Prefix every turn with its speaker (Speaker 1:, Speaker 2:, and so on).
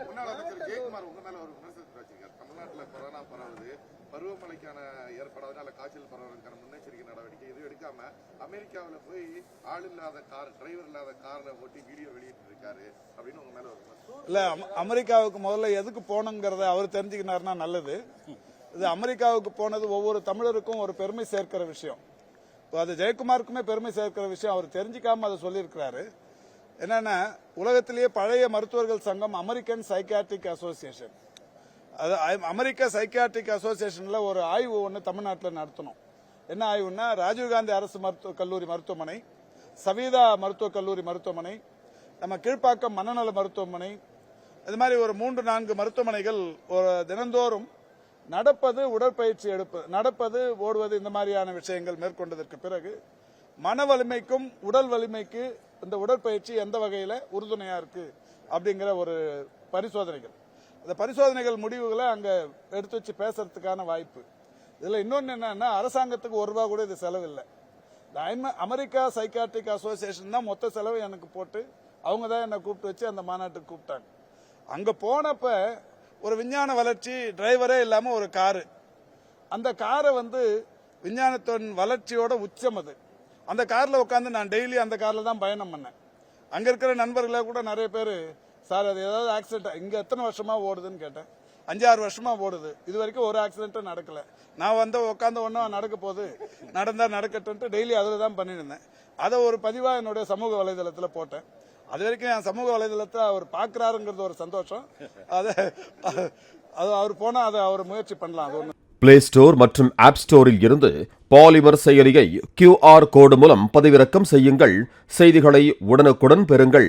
Speaker 1: முன்னாள் அமைச்சர் ஜெயக்குமார் உங்க மேல ஒரு விமர்சனத்தை வச்சிருக்காரு. தமிழ்நாட்டுல கொரோனா பரவுது, பருவமழைக்கான ஏற்படாதனால காய்ச்சல் பரவுறதுக்கான முன்னெச்சரிக்கை நடவடிக்கை எதுவும் எடுக்காம அமெரிக்காவில போய் ஆள் இல்லாத கார், டிரைவர் இல்லாத கார்ல ஓட்டி வீடியோ வெளியிட்டு இருக்காரு அப்படின்னு உங்க மேல ஒரு விமர்சனம்.
Speaker 2: இல்ல, அமெரிக்காவுக்கு முதல்ல எதுக்கு போனோங்கிறத அவர் தெரிஞ்சுக்கினாருன்னா நல்லது. இது அமெரிக்காவுக்கு போனது ஒவ்வொரு தமிழருக்கும் ஒரு பெருமை சேர்க்கிற விஷயம். அது ஜெயக்குமாருக்குமே பெருமை சேர்க்கிற விஷயம். அவர் தெரிஞ்சுக்காம அதை சொல்லியிருக்கிறாரு. என்னன்னா, உலகத்திலேயே பழைய மருத்துவர்கள் சங்கம் அமெரிக்கன் சைக்கியாட்ரிக் அசோசியேஷன், அது அமெரிக்க சைக்கியாட்ரிக் அசோசியேஷன்ல ஒரு ஆய்வு ஒன்று தமிழ்நாட்டில் நடத்தணும். என்ன ஆய்வுன்னா, ராஜீவ்காந்தி அரசு மருத்துவக் கல்லூரி மருத்துவமனை, சவீதா மருத்துவக் கல்லூரி மருத்துவமனை, நம்ம கீழ்ப்பாக்கம் மனநல மருத்துவமனை, இது மாதிரி ஒரு 3-4 மருத்துவமனைகள் ஒரு தினந்தோறும் நடப்பது, உடற்பயிற்சி எடுப்பது, நடப்பது, ஓடுவது, இந்த மாதிரியான விஷயங்கள் மேற்கொண்டதற்கு பிறகு மன வலிமைக்கும் உடல் வலிமைக்கு இந்த உடற்பயிற்சி எந்த வகையில் உறுதுணையா இருக்கு அப்படிங்கிற ஒரு பரிசோதனைகள். அந்த பரிசோதனைகள் முடிவுகளை அங்க எடுத்து வச்சு பேசுறதுக்கான வாய்ப்பு. இதுல இன்னொன்னு என்னன்னா, அரசாங்கத்துக்கு ₹1 கூட இது செலவில்லை. அமெரிக்கா சைக்கியாட்ரிக் அசோசியேஷன் தான் மொத்த செலவு எனக்கு போட்டு அவங்க தான் என்னை கூப்பிட்டு வச்சு அந்த மாநாட்டுக்கு கூப்பிட்டாங்க. அங்க போனப்ப ஒரு விஞ்ஞான வளர்ச்சி, டிரைவரே இல்லாம ஒரு காரு, அந்த காரை விஞ்ஞானத்தின் வளர்ச்சியோட உச்சம் அது. அந்த கார்ல உட்காந்து நான் டெய்லி அந்த கார்ல தான் பயணம் பண்ணேன். அங்க இருக்கிற நண்பர்களே கூட நிறைய பேர், சார் அது ஏதாவது ஆக்சிடென்ட், இங்க எத்தனை வருஷமா ஓடுதுன்னு கேட்டேன். 5-6 வருஷமா ஓடுது, இது வரைக்கும் ஒரு ஆக்சிடென்ட்டும் நடக்கல. நான் உட்காந்த ஒன்னா நடக்க போகுது, நடந்தா நடக்கட்டு டெய்லி அதுல தான் பண்ணிட்டு இருந்தேன். அதை ஒரு பதிவா என்னுடைய சமூக வலைதளத்துல போட்டேன். அது வரைக்கும் என் சமூக வலைதளத்தை அவர் பாக்குறாருங்கிறது ஒரு சந்தோஷம். அது அவர் போனா அதை அவர் முயற்சி பண்ணலாம். அது ஒண்ணு.
Speaker 3: பிளே ஸ்டோர் மற்றும் ஆப் ஸ்டோரில் இருந்து பாலிமர் செயலியை QR கோடு மூலம் பதிவிறக்கம் செய்யுங்கள். செய்திகளை உடனுக்குடன் பெறுங்கள்.